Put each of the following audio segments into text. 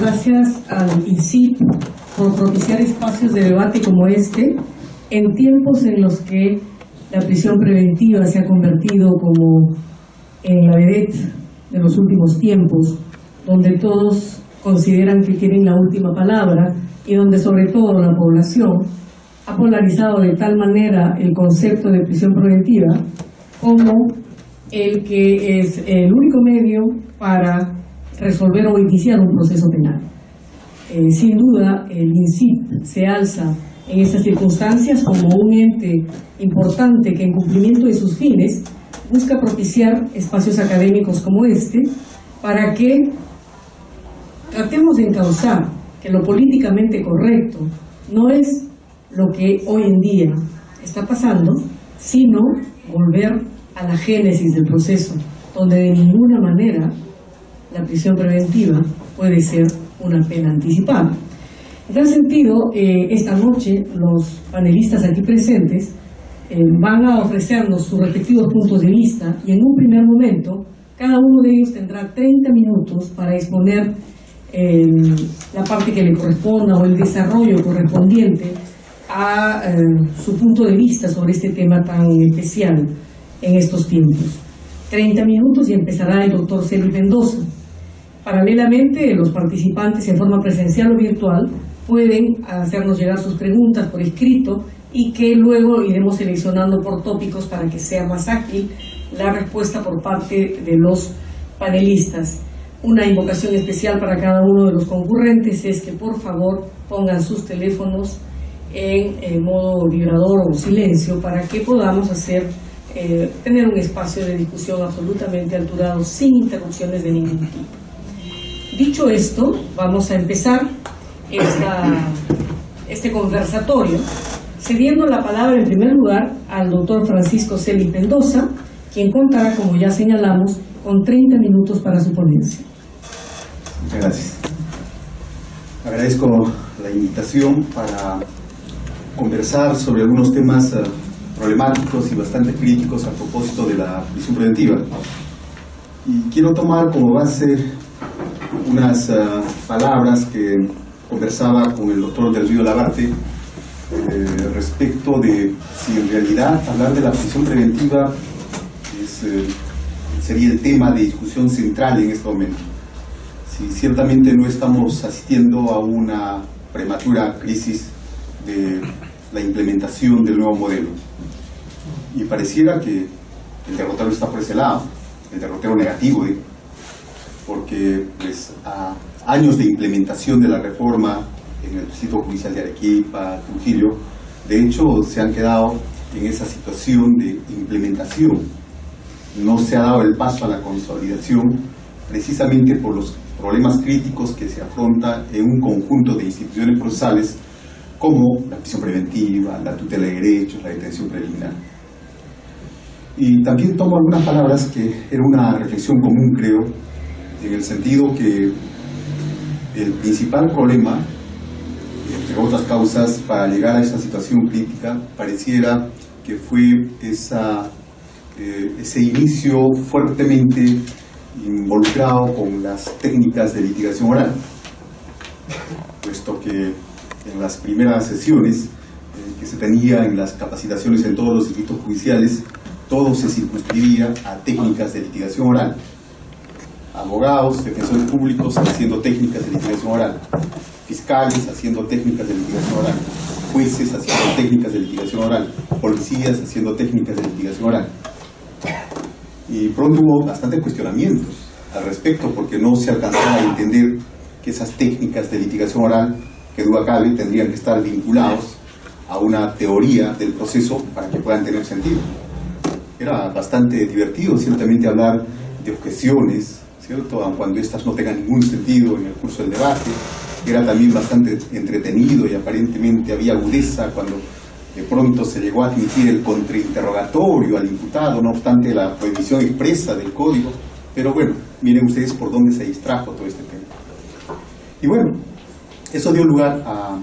gracias al INCIP por propiciar espacios de debate como este en tiempos en los que la prisión preventiva se ha convertido como en la vedette de los últimos tiempos, donde todos consideran que tienen la última palabra y donde sobre todo la población ha polarizado de tal manera el concepto de prisión preventiva como el que es el único medio para resolver o iniciar un proceso penal. Sin duda, el INCIP se alza en estas circunstancias como un ente importante que en cumplimiento de sus fines busca propiciar espacios académicos como este para que tratemos de encauzar que lo políticamente correcto no es lo que hoy en día está pasando, sino volver a la génesis del proceso, donde de ninguna manera la prisión preventiva puede ser una pena anticipada. En tal sentido, esta noche los panelistas aquí presentes van a ofrecernos sus respectivos puntos de vista y en un primer momento cada uno de ellos tendrá 30 minutos para exponer la parte que le corresponda o el desarrollo correspondiente a su punto de vista sobre este tema tan especial en estos tiempos. 30 minutos y empezará el doctor Celis Mendoza. Paralelamente, los participantes en forma presencial o virtual pueden hacernos llegar sus preguntas por escrito y que luego iremos seleccionando por tópicos para que sea más ágil la respuesta por parte de los panelistas. Una invocación especial para cada uno de los concurrentes es que por favor pongan sus teléfonos en modo vibrador o silencio para que podamos tener un espacio de discusión absolutamente alturado sin interrupciones de ningún tipo. Dicho esto, vamos a empezar este conversatorio cediendo la palabra en primer lugar al doctor Francisco Celis Mendoza, quien contará, como ya señalamos, con 30 minutos para su ponencia. Muchas gracias. Agradezco la invitación para conversar sobre algunos temas problemáticos y bastante críticos a propósito de la prisión preventiva. Y quiero tomar como base unas palabras que conversaba con el doctor Del Río Labarte respecto de si en realidad hablar de la prisión preventiva sería el tema de discusión central en este momento. Si ciertamente no estamos asistiendo a una prematura crisis de la implementación del nuevo modelo. Y pareciera que el derrotero está por ese lado, el derrotero negativo, porque pues, a años de implementación de la reforma en el Distrito Judicial de Arequipa, Trujillo, de hecho se han quedado en esa situación de implementación. No se ha dado el paso a la consolidación precisamente por los problemas críticos que se afrontan en un conjunto de instituciones procesales como la prisión preventiva, la tutela de derechos, la detención preliminar. Y también tomo algunas palabras que era una reflexión común, creo, en el sentido que el principal problema, entre otras causas, para llegar a esta situación crítica, pareciera que fue ese inicio fuertemente involucrado con las técnicas de litigación oral, puesto que en las primeras sesiones que se tenía en las capacitaciones en todos los distritos judiciales, todo se circunscribía a técnicas de litigación oral. Abogados, defensores públicos haciendo técnicas de litigación oral, fiscales haciendo técnicas de litigación oral, jueces haciendo técnicas de litigación oral, policías haciendo técnicas de litigación oral. Y pronto hubo bastantes cuestionamientos al respecto porque no se alcanzaba a entender que esas técnicas de litigación oral, que duda cabe, tendrían que estar vinculados a una teoría del proceso para que puedan tener sentido. Era bastante divertido ciertamente hablar de objeciones, ¿cierto?, aun cuando estas no tengan ningún sentido en el curso del debate. Era también bastante entretenido y aparentemente había agudeza cuando de pronto se llegó a admitir el contrainterrogatorio al imputado, no obstante la prohibición expresa del código. Pero bueno, miren ustedes por dónde se distrajo todo este tema. Y bueno, eso dio lugar a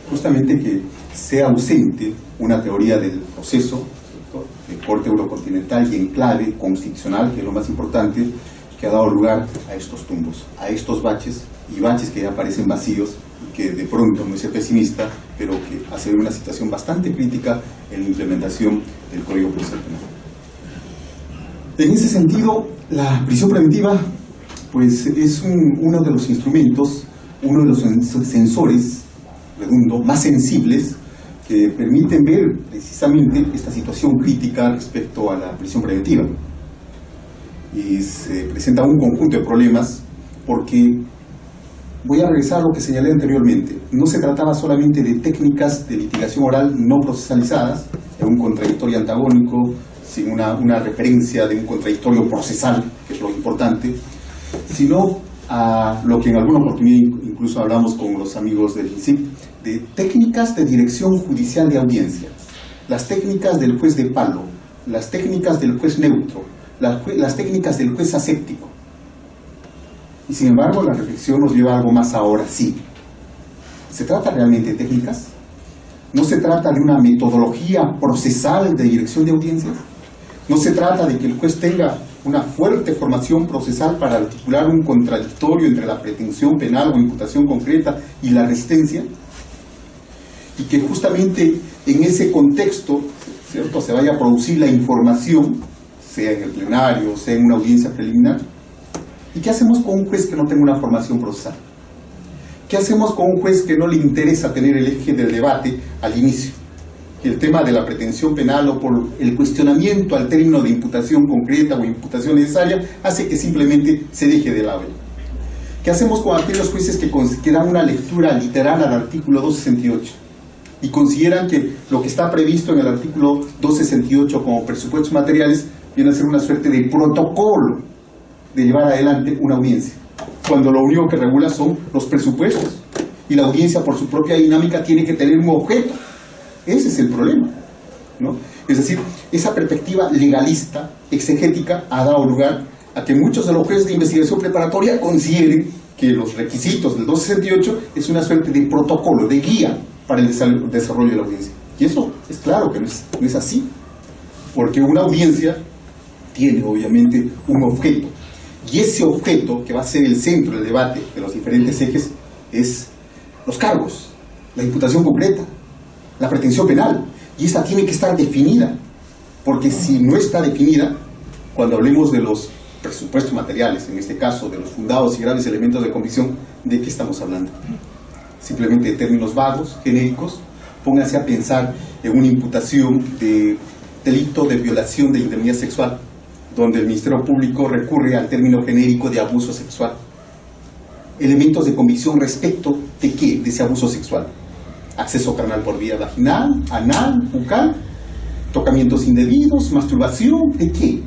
justamente que sea ausente una teoría del proceso, ¿cierto?, de corte eurocontinental y en clave constitucional, que es lo más importante, que ha dado lugar a estos tumbos, a estos baches y baches que ya parecen vacíos, que de pronto, no es ser pesimista, pero que hace una situación bastante crítica en la implementación del Código Procesal Penal. En ese sentido, la prisión preventiva pues, es uno de los instrumentos, uno de los sensores, redundo, más sensibles que permiten ver precisamente esta situación crítica respecto a la prisión preventiva. Y se presenta un conjunto de problemas porque voy a regresar a lo que señalé anteriormente. No se trataba solamente de técnicas de litigación oral no procesalizadas, de un contradictorio antagónico, sin una referencia de un contradictorio procesal, que es lo importante, sino a lo que en alguna oportunidad incluso hablamos con los amigos del INSIP, de técnicas de dirección judicial de audiencia, las técnicas del juez de palo, las técnicas del juez neutro, las técnicas del juez aséptico. Y sin embargo, la reflexión nos lleva a algo más ahora sí. ¿Se trata realmente de técnicas? ¿No se trata de una metodología procesal de dirección de audiencias? ¿No se trata de que el juez tenga una fuerte formación procesal para articular un contradictorio entre la pretensión penal o imputación concreta y la resistencia? Y que justamente en ese contexto, ¿cierto?, se vaya a producir la información, sea en el plenario, sea en una audiencia preliminar. ¿Y qué hacemos con un juez que no tenga una formación procesal? ¿Qué hacemos con un juez que no le interesa tener el eje del debate al inicio? Que el tema de la pretensión penal o por el cuestionamiento al término de imputación concreta o imputación necesaria hace que simplemente se deje de lado. ¿Qué hacemos con aquellos jueces que dan una lectura literal al artículo 268 y consideran que lo que está previsto en el artículo 268 como presupuestos materiales viene a ser una suerte de protocolo de llevar adelante una audiencia, cuando lo único que regula son los presupuestos y la audiencia por su propia dinámica tiene que tener un objeto? Ese es el problema, ¿no? Es decir, esa perspectiva legalista, exegética, ha dado lugar a que muchos de los jueces de investigación preparatoria consideren que los requisitos del 268 es una suerte de protocolo, de guía para el desarrollo de la audiencia. Y eso es claro que no es así, porque una audiencia tiene obviamente un objeto, y ese objeto que va a ser el centro del debate de los diferentes ejes es los cargos, la imputación concreta, la pretensión penal, y esa tiene que estar definida, porque si no está definida, cuando hablemos de los presupuestos materiales, en este caso de los fundados y graves elementos de convicción, ¿de qué estamos hablando? Simplemente de términos vagos, genéricos. Pónganse a pensar en una imputación de delito de violación de intimidad sexual, donde el Ministerio Público recurre al término genérico de abuso sexual. Elementos de convicción respecto de ¿qué? De ese abuso sexual. Acceso carnal por vía vaginal, anal, bucal, tocamientos indebidos, masturbación, ¿de qué?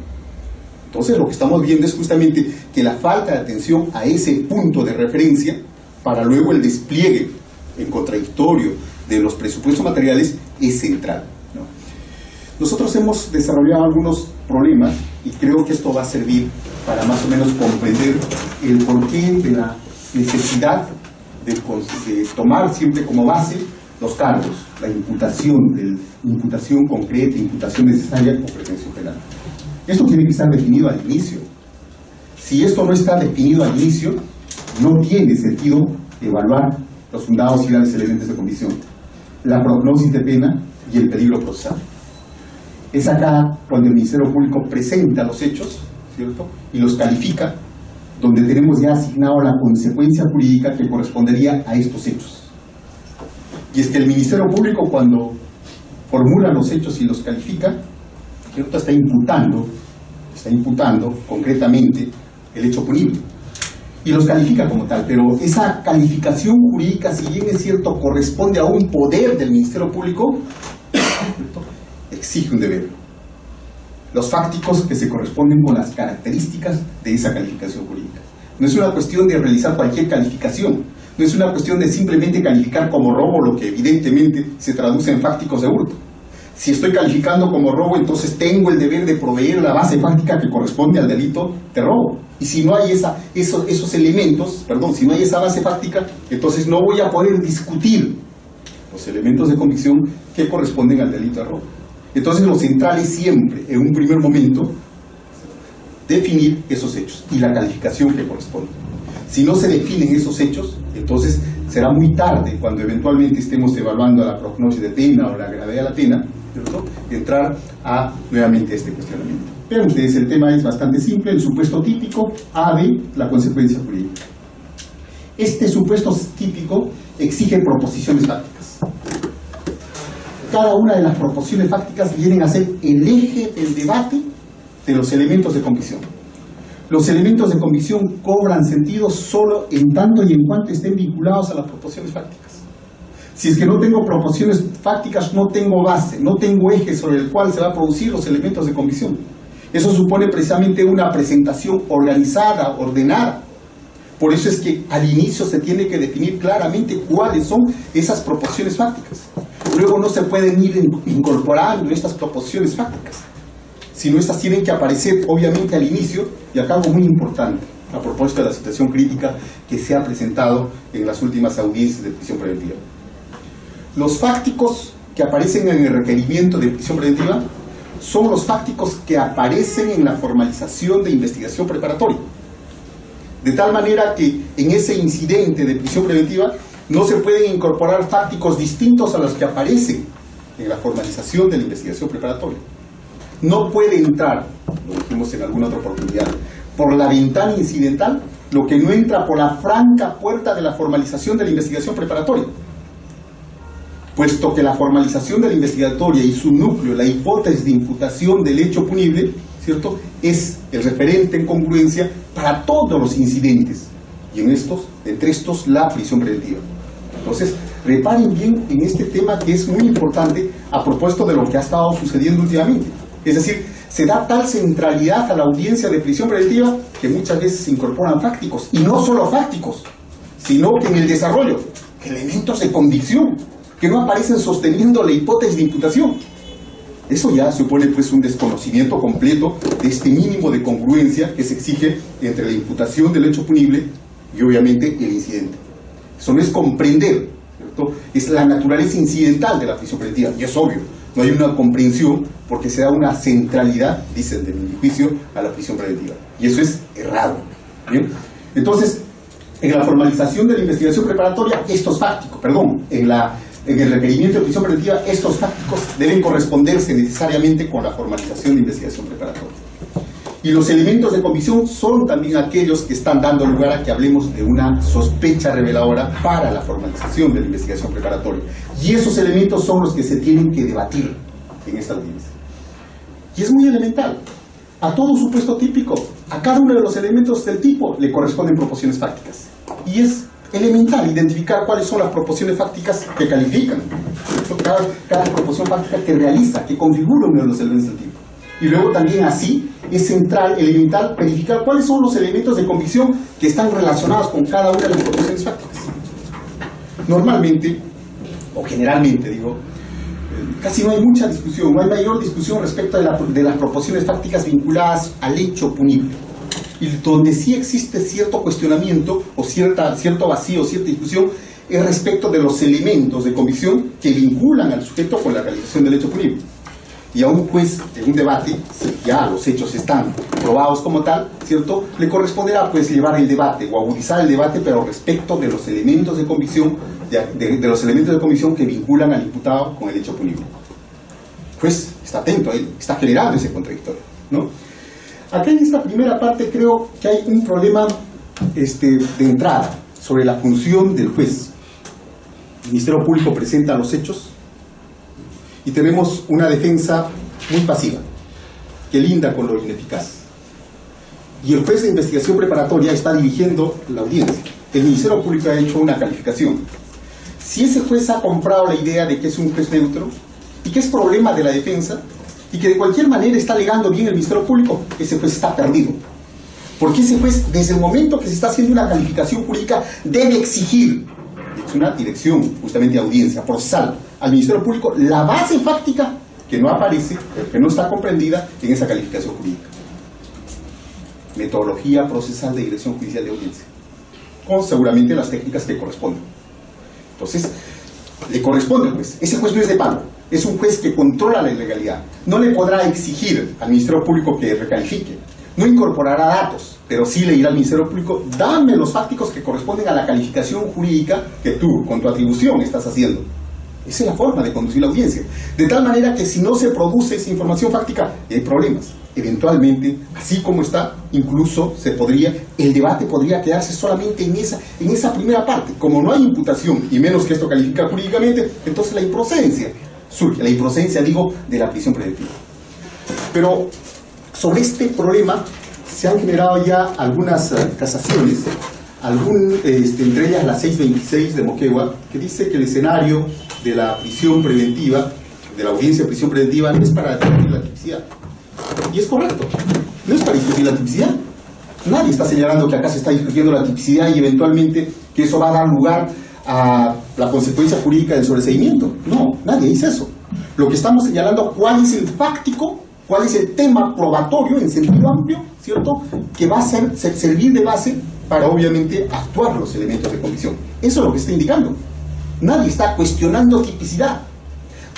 Entonces lo que estamos viendo es justamente que la falta de atención a ese punto de referencia para luego el despliegue en contradictorio de los presupuestos materiales es central, ¿no? Nosotros hemos desarrollado algunos problemas y creo que esto va a servir para más o menos comprender el porqué de la necesidad de tomar siempre como base los cargos, la imputación concreta, imputación necesaria o pretensión penal. Esto tiene que estar definido al inicio. Si esto no está definido al inicio, no tiene sentido evaluar los fundados y graves elementos de convicción, la prognosis de pena y el peligro procesal. Es acá cuando el Ministerio Público presenta los hechos, ¿cierto?, y los califica, donde tenemos ya asignado la consecuencia jurídica que correspondería a estos hechos. Y es que el Ministerio Público, cuando formula los hechos y los califica, ¿cierto?, está imputando concretamente el hecho punible y los califica como tal, pero esa calificación jurídica, si bien es cierto, corresponde a un poder del Ministerio Público, ¿cierto?, exige un deber. Los fácticos que se corresponden con las características de esa calificación jurídica. No es una cuestión de realizar cualquier calificación, no es una cuestión de simplemente calificar como robo lo que evidentemente se traduce en fácticos de hurto. Si estoy calificando como robo, entonces tengo el deber de proveer la base fáctica que corresponde al delito de robo. Y si no hay esos elementos, si no hay esa base fáctica, entonces no voy a poder discutir los elementos de convicción que corresponden al delito de robo. Entonces lo central es siempre, en un primer momento, definir esos hechos y la calificación que corresponde. Si no se definen esos hechos, entonces será muy tarde, cuando eventualmente estemos evaluando la prognosis de pena o la gravedad de la pena, ¿cierto?, entrar a nuevamente este cuestionamiento. Vean ustedes, el tema es bastante simple. El supuesto típico A de la consecuencia jurídica. Este supuesto típico exige proposiciones fácticas. Cada una de las proposiciones fácticas vienen a ser el eje del debate de los elementos de convicción. Los elementos de convicción cobran sentido solo en tanto y en cuanto estén vinculados a las proposiciones fácticas. Si es que no tengo proposiciones fácticas, no tengo base, no tengo eje sobre el cual se van a producir los elementos de convicción. Eso supone precisamente una presentación organizada, ordenada. Por eso es que al inicio se tiene que definir claramente cuáles son esas proposiciones fácticas. Luego no se pueden ir incorporando estas proposiciones fácticas, sino estas tienen que aparecer obviamente al inicio. Y acá algo muy importante, a propósito de la situación crítica que se ha presentado en las últimas audiencias de prisión preventiva. Los fácticos que aparecen en el requerimiento de prisión preventiva son los fácticos que aparecen en la formalización de investigación preparatoria. De tal manera que en ese incidente de prisión preventiva no se pueden incorporar fácticos distintos a los que aparecen en la formalización de la investigación preparatoria. No puede entrar, lo dijimos en alguna otra oportunidad, por la ventana incidental lo que no entra por la franca puerta de la formalización de la investigación preparatoria, puesto que la formalización de la investigatoria y su núcleo, la hipótesis de imputación del hecho punible, ¿cierto?, es el referente en congruencia para todos los incidentes, y entre estos la prisión preventiva. Entonces, reparen bien en este tema, que es muy importante a propósito de lo que ha estado sucediendo últimamente. Es decir, se da tal centralidad a la audiencia de prisión preventiva que muchas veces se incorporan fácticos, y no solo fácticos, sino que en el desarrollo, elementos de convicción que no aparecen sosteniendo la hipótesis de imputación. Eso ya supone pues un desconocimiento completo de este mínimo de congruencia que se exige entre la imputación del hecho punible y obviamente el incidente. Eso no es comprender, ¿cierto?, es la naturaleza incidental de la prisión preventiva, y es obvio, no hay una comprensión porque se da una centralidad, dicen de mi juicio, a la prisión preventiva, y eso es errado. ¿Bien? Entonces, en la formalización de la investigación preparatoria, en el requerimiento de prisión preventiva, estos fácticos deben corresponderse necesariamente con la formalización de investigación preparatoria. Y los elementos de convicción son también aquellos que están dando lugar a que hablemos de una sospecha reveladora para la formalización de la investigación preparatoria. Y esos elementos son los que se tienen que debatir en esta audiencia. Y es muy elemental. A todo supuesto típico, a cada uno de los elementos del tipo le corresponden proposiciones fácticas. Y es elemental identificar cuáles son las proposiciones fácticas que califican. Cada proposición fáctica que realiza, que configura uno de los elementos del tipo. Y luego también así es central, elemental, verificar cuáles son los elementos de convicción que están relacionados con cada una de las proposiciones fácticas. Normalmente, o generalmente digo, casi no hay mucha discusión, no hay mayor discusión respecto de las proposiciones fácticas vinculadas al hecho punible. Y donde sí existe cierto cuestionamiento o cierto vacío, cierta discusión, es respecto de los elementos de convicción que vinculan al sujeto con la realización del hecho punible. Y a un juez en un debate, si ya los hechos están probados como tal, ¿cierto?, le corresponderá pues llevar el debate o agudizar el debate, pero respecto de los elementos de convicción, de los elementos de convicción que vinculan al imputado con el hecho punible. Pues está atento a él, está generando ese contradictorio, ¿no? Acá en esta primera parte creo que hay un problema de entrada sobre la función del juez. El Ministerio Público presenta los hechos y tenemos una defensa muy pasiva, que linda con lo ineficaz. Y el juez de investigación preparatoria está dirigiendo la audiencia. El Ministerio Público ha hecho una calificación. Si ese juez ha comprado la idea de que es un juez neutro y que es problema de la defensa y que de cualquier manera está alegando bien el Ministerio Público, ese juez está perdido. Porque ese juez, desde el momento que se está haciendo una calificación jurídica, debe exigir, es una dirección justamente de audiencia procesal, al Ministerio Público la base fáctica que no aparece, que no está comprendida en esa calificación jurídica. Metodología procesal de dirección judicial de audiencia, con seguramente las técnicas que corresponden. Entonces, le corresponde al juez. Ese juez no es de palo, es un juez que controla la ilegalidad. No le podrá exigir al Ministerio Público que recalifique, no incorporará datos, pero sí le dirá al Ministerio Público: dame los fácticos que corresponden a la calificación jurídica que tú, con tu atribución, estás haciendo. Esa es la forma de conducir la audiencia. De tal manera que si no se produce esa información fáctica, hay problemas. Eventualmente, así como está, incluso el debate podría quedarse solamente en esa primera parte. Como no hay imputación, y menos que esto califica jurídicamente, entonces la improcedencia surge. La improcedencia, digo, de la prisión preventiva. Pero sobre este problema se han generado ya algunas casaciones, entre ellas la 626 de Moquegua, que dice que el escenario de la prisión preventiva, de la audiencia de prisión preventiva, no es para discutir la tipicidad. Y es correcto, no es para discutir la tipicidad. Nadie está señalando que acá se está discutiendo la tipicidad y eventualmente que eso va a dar lugar a la consecuencia jurídica del sobreseimiento. No, nadie dice eso. Lo que estamos señalando, cuál es el fáctico, cuál es el tema probatorio en sentido amplio, ¿cierto?, que va a servir de base para obviamente actuar los elementos de convicción. Eso es lo que está indicando. Nadie está cuestionando tipicidad.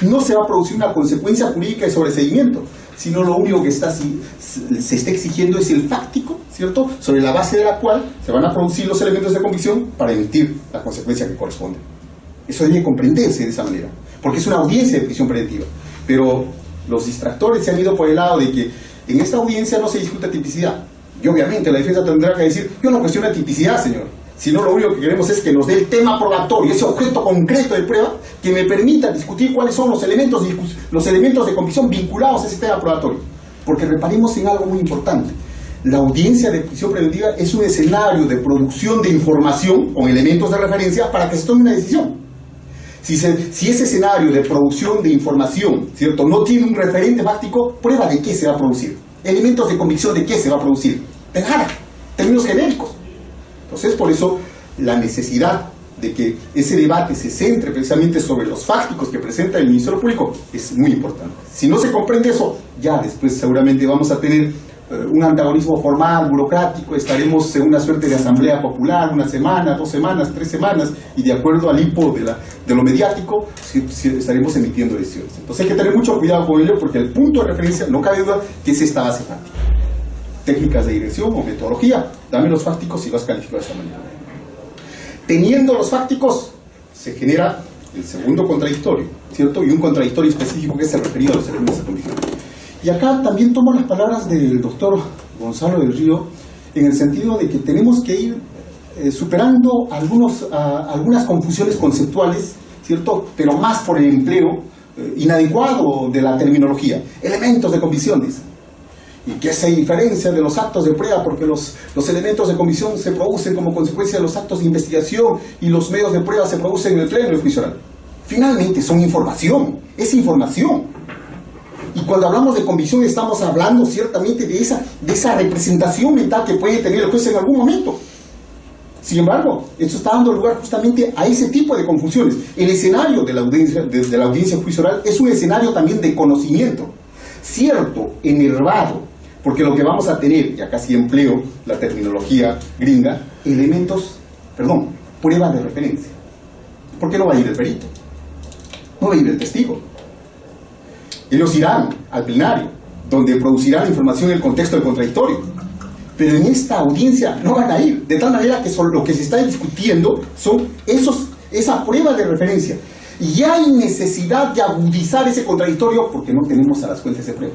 No se va a producir una consecuencia jurídica de sobreseimiento, sino lo único que se está exigiendo es el fáctico, ¿cierto?, sobre la base de la cual se van a producir los elementos de convicción para emitir la consecuencia que corresponde. Eso debe comprenderse de esa manera, porque es una audiencia de prisión preventiva. Pero los distractores se han ido por el lado de que en esta audiencia no se discute tipicidad. Y obviamente la defensa tendrá que decir: yo no cuestiono la tipicidad, señor, sino lo único que queremos es que nos dé el tema probatorio, ese objeto concreto de prueba que me permita discutir cuáles son los elementos de convicción vinculados a ese tema probatorio. Porque reparemos en algo muy importante: la audiencia de prisión preventiva es un escenario de producción de información con elementos de referencia para que se tome una decisión. Si ese escenario de producción de información, ¿cierto?, no tiene un referente fáctico, ¿prueba de qué se va a producir? ¿Elementos de convicción de qué se va a producir? De nada, términos genéricos. Entonces, por eso, la necesidad de que ese debate se centre precisamente sobre los fácticos que presenta el Ministerio Público es muy importante. Si no se comprende eso, ya después seguramente vamos a tener un antagonismo formal, burocrático, estaremos en una suerte de asamblea popular, 1 semana, 2 semanas, 3 semanas, y de acuerdo al hipo de lo mediático, estaremos emitiendo decisiones. Entonces hay que tener mucho cuidado con ello, porque el punto de referencia, no cabe duda, que es esta base fáctica. Técnicas de dirección o metodología, dame los fácticos y vas calificado de esa manera. Teniendo los fácticos, se genera el segundo contradictorio, ¿cierto? Y un contradictorio específico que es el referido a los elementos de condición. Y acá también tomo las palabras del doctor Gonzalo del Río, en el sentido de que tenemos que ir superando algunas confusiones conceptuales, ¿cierto?, pero más por el empleo inadecuado de la terminología. Elementos de convicciones. Y que se diferencia de los actos de prueba, porque los elementos de convicción se producen como consecuencia de los actos de investigación y los medios de prueba se producen en el pleno del juicio oral. Finalmente son información, es información. Y cuando hablamos de convicción estamos hablando ciertamente de esa representación mental que puede tener el juez en algún momento. Sin embargo, esto está dando lugar justamente a ese tipo de confusiones. El escenario de la audiencia juicio oral es un escenario también de conocimiento, cierto, enervado, porque lo que vamos a tener, y acá sí empleo la terminología gringa, prueba de referencia. ¿Por qué no va a ir el perito? No va a ir el testigo. Ellos irán al plenario, donde producirán información en el contexto del contradictorio. Pero en esta audiencia no van a ir, de tal manera que lo que se está discutiendo son esa prueba de referencia. Y hay necesidad de agudizar ese contradictorio porque no tenemos a las fuentes de prueba.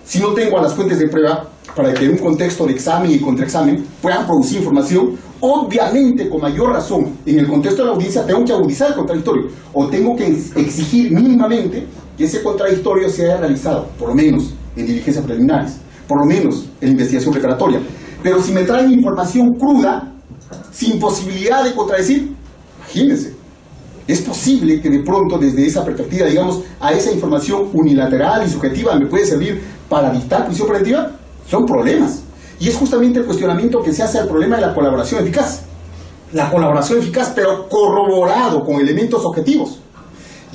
Si no tengo a las fuentes de prueba, para que en un contexto de examen y contraexamen puedan producir información, obviamente con mayor razón, en el contexto de la audiencia tengo que agudizar el contradictorio, o tengo que exigir mínimamente que ese contradictorio se haya realizado, por lo menos en diligencias preliminares, por lo menos en investigación preparatoria. Pero si me traen información cruda, sin posibilidad de contradecir, imagínense, es posible que de pronto desde esa perspectiva, digamos, a esa información unilateral y subjetiva me puede servir para dictar prisión preventiva. Son problemas. Y es justamente el cuestionamiento que se hace al problema de la colaboración eficaz. La colaboración eficaz, pero corroborado con elementos objetivos.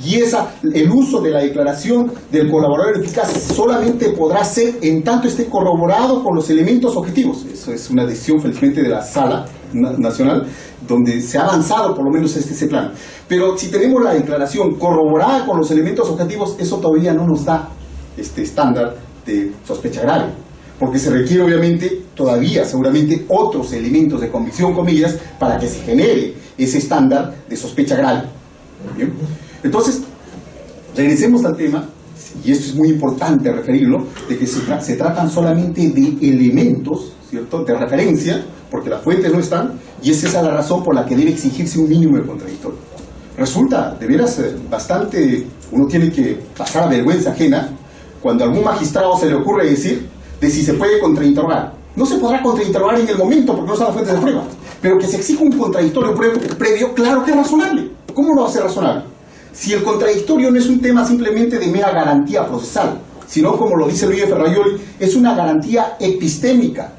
Y el uso de la declaración del colaborador eficaz solamente podrá ser en tanto esté corroborado con los elementos objetivos. Eso es una decisión, felizmente, de la Sala Nacional, donde se ha avanzado por lo menos ese plano. Pero si tenemos la declaración corroborada con los elementos objetivos, eso todavía no nos da este estándar de sospecha grave. porque se requiere obviamente todavía seguramente otros elementos de convicción, comillas, para que se genere ese estándar de sospecha grave. ¿Bien? Entonces, regresemos al tema, y esto es muy importante referirlo, de que se tratan solamente de elementos, ¿cierto?, de referencia, porque las fuentes no están, y esa es la razón por la que debe exigirse un mínimo de contradictorio. Resulta, de veras, bastante, uno tiene que pasar a vergüenza ajena cuando a algún magistrado se le ocurre decir de si se puede contrainterrogar. No se podrá contrainterrogar en el momento porque no están las fuentes de prueba, pero que se exija un contradictorio previo, claro que es razonable. ¿Cómo no va a ser razonable? Si el contradictorio no es un tema simplemente de mera garantía procesal, sino, como lo dice Luis de Ferraioli, es una garantía epistémica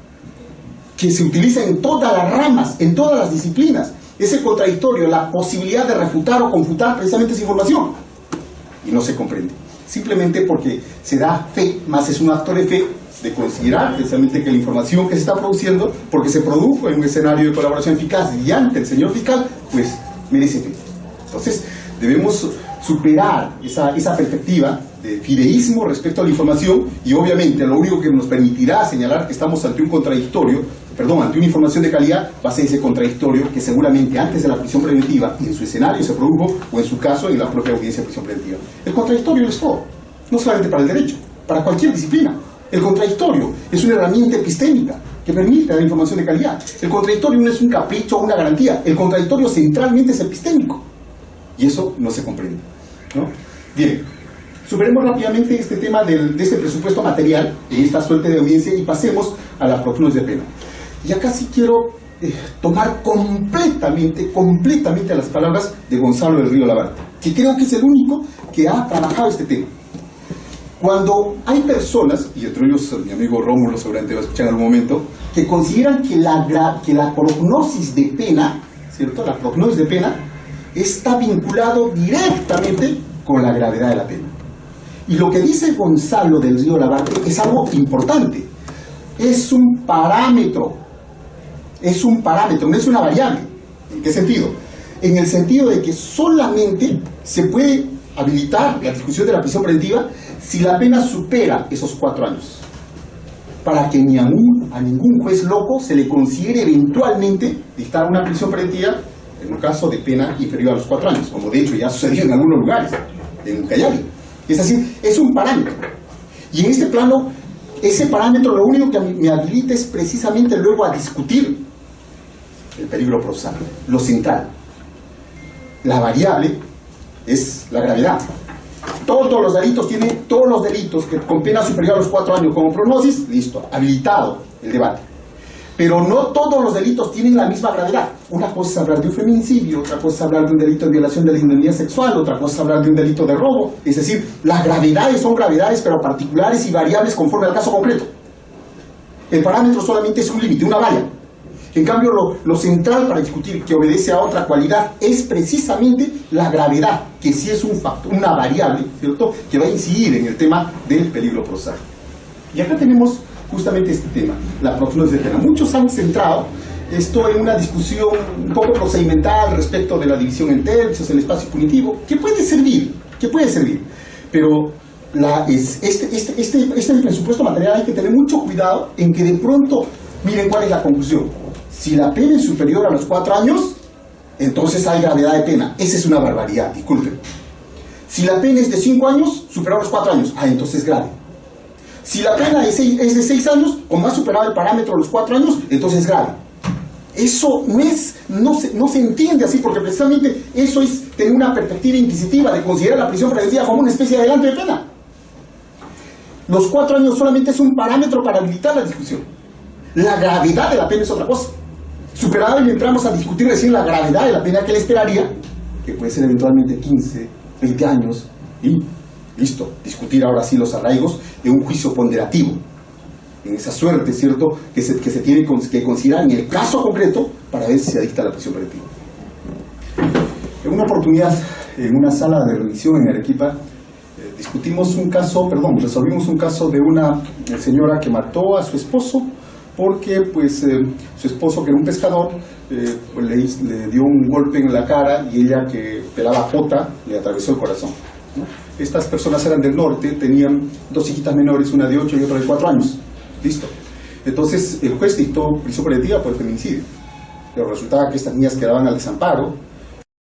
que se utiliza en todas las ramas, en todas las disciplinas. Ese contradictorio, la posibilidad de refutar o confutar precisamente esa información, y no se comprende, simplemente porque se da fe, más es un acto de fe, de considerar precisamente que la información que se está produciendo, porque se produjo en un escenario de colaboración eficaz y ante el señor fiscal, pues merece fe. Entonces, debemos superar esa perspectiva de fideísmo respecto a la información, y obviamente lo único que nos permitirá señalar que estamos ante un contradictorio, ante una información de calidad, va a ser ese contradictorio que seguramente antes de la prisión preventiva en su escenario se produjo, o en su caso en la propia audiencia de prisión preventiva. El contradictorio es todo, no solamente para el derecho, para cualquier disciplina. El contradictorio es una herramienta epistémica que permite dar información de calidad. El contradictorio no es un capricho o una garantía, el contradictorio centralmente es epistémico, y eso no se comprende, ¿no? Bien, superemos rápidamente este tema de este presupuesto material en esta suerte de audiencia y pasemos a la profundidad de pena. Y acá sí quiero tomar completamente las palabras de Gonzalo del Río Labarte, que creo que es el único que ha trabajado este tema. Cuando hay personas, y entre ellos mi amigo Rómulo seguramente va a escuchar en algún momento, que consideran que la prognosis de pena, ¿cierto?, la prognosis de pena está vinculado directamente con la gravedad de la pena. Y lo que dice Gonzalo del Río Labarte es algo importante. Es un parámetro, no es una variable. ¿En qué sentido? En el sentido de que solamente se puede habilitar la discusión de la prisión preventiva si la pena supera esos 4 años, para que ni a ningún juez loco se le considere eventualmente dictar una prisión preventiva en un caso de pena inferior a los 4 años, como de hecho ya sucedió en algunos lugares, en Ucayali. Es decir, es un parámetro. Y en este plano, ese parámetro lo único que me habilita es precisamente luego a discutir el peligro procesal, lo central. La variable es la gravedad. Todos los delitos que con pena superior a los 4 años como prognosis, listo, habilitado el debate. Pero no todos los delitos tienen la misma gravedad. Una cosa es hablar de un feminicidio, otra cosa es hablar de un delito de violación de la indemnidad sexual, otra cosa es hablar de un delito de robo. Es decir, las gravedades son gravedades, pero particulares y variables conforme al caso concreto. El parámetro solamente es un límite, una valla. En cambio, lo central para discutir, que obedece a otra cualidad, es precisamente la gravedad, que sí es un factor, una variable, ¿cierto?, que va a incidir en el tema del peligro procesal. Y acá tenemos justamente este tema, la profundidad de pena. Muchos han centrado esto en una discusión un poco procedimental respecto de la división en tercios, el espacio punitivo, que puede servir, pero este presupuesto material hay que tener mucho cuidado en que de pronto, miren cuál es la conclusión. Si la pena es superior a los 4 años, entonces hay gravedad de pena. Esa es una barbaridad, disculpen. Si la pena es de 5 años, superior a los 4 años, entonces es grave. Si la pena es de 6 años, como ha superado el parámetro de los 4 años, entonces es grave. Eso no se entiende así, porque precisamente eso es tener una perspectiva inquisitiva de considerar la prisión preventiva como una especie de adelanto de pena. Los 4 años solamente es un parámetro para habilitar la discusión. La gravedad de la pena es otra cosa. Superado y entramos a discutir recién la gravedad de la pena que le esperaría, que puede ser eventualmente 15, 20 años, y listo, discutir ahora sí los arraigos de un juicio ponderativo, en esa suerte, ¿cierto?, que se tiene que considerar en el caso concreto para ver si se dicta la prisión preventiva. En una oportunidad, en una sala de revisión en Arequipa, resolvimos un caso de una señora que mató a su esposo porque pues su esposo, que era un pescador, le dio un golpe en la cara, y ella, que pelaba pota, le atravesó el corazón, ¿no? Estas personas eran del norte, tenían 2 hijitas menores, una de 8 y otra de 4 años. Listo. Entonces el juez dictó prisión preventiva por feminicidio, pero resultaba que estas niñas quedaban al desamparo